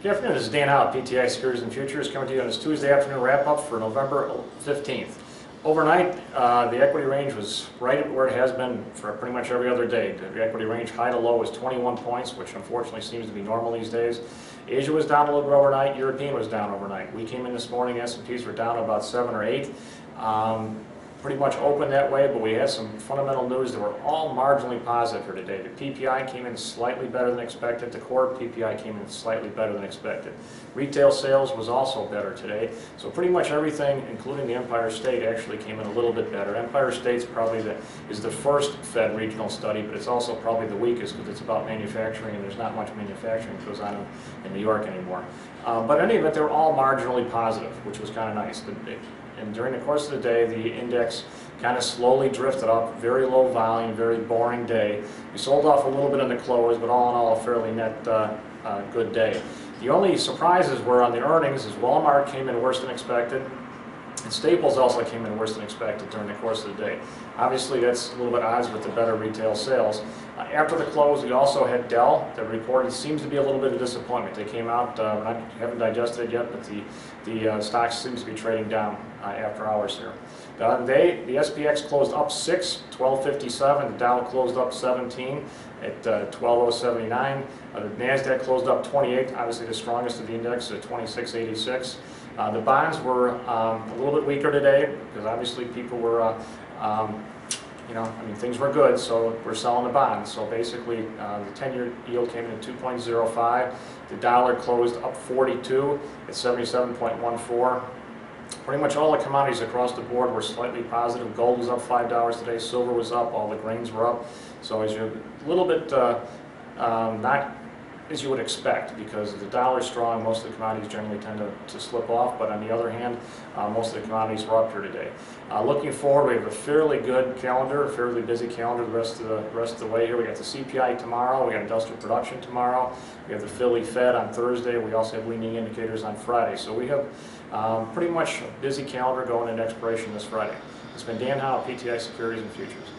Good afternoon, this is Dan Howe, PTI Securities and Futures, coming to you on this Tuesday afternoon wrap-up for November 15th. Overnight, the equity range was right where it has been for pretty much every other day. The equity range high to low was 21 points, which unfortunately seems to be normal these days. Asia was down a little bit overnight, European was down overnight. We came in this morning, S&Ps were down about 7 or 8. Pretty much open that way, but we had some fundamental news that were all marginally positive for today. The PPI came in slightly better than expected. The core PPI came in slightly better than expected. Retail sales was also better today. So pretty much everything, including the Empire State, actually came in a little bit better. Empire State's probably is the first Fed regional study, but it's also probably the weakest because it's about manufacturing, and there's not much manufacturing that goes on in New York anymore. But in any event, they were all marginally positive, which was kind of nice. And during the course of the day, the index kind of slowly drifted up, very low volume, very boring day. We sold off a little bit in the close, but all in all, a fairly net good day. The only surprises were on the earnings, as Wal-Mart came in worse than expected, and Staples also came in worse than expected during the course of the day. Obviously, that's a little bit odds with the better retail sales. After the close, we also had Dell that reported seems to be a little bit of disappointment. They came out, haven't digested it yet, but the stock seems to be trading down after hours here. The SPX closed up 6, 1257. The Dow closed up 17 at 12079. The NASDAQ closed up 28, obviously the strongest of the index at 2686. The bonds were a little bit weaker today because obviously people were, things were good, so we're selling the bonds. So basically, the 10-year yield came in at 2.05. The dollar closed up 42 at 77.14. Pretty much all the commodities across the board were slightly positive. Gold was up $5 today. Silver was up. All the grains were up. So as you're a little bit not as you would expect, because the dollar is strong, most of the commodities generally tend to slip off, but on the other hand, most of the commodities were up here today. Looking forward, we have a fairly good calendar, a fairly busy calendar the rest of the way here. We got the CPI tomorrow, we got industrial production tomorrow, we have the Philly Fed on Thursday, we also have leading indicators on Friday. So we have pretty much a busy calendar going into expiration this Friday. It's been Dan Howe, PTI Securities and Futures.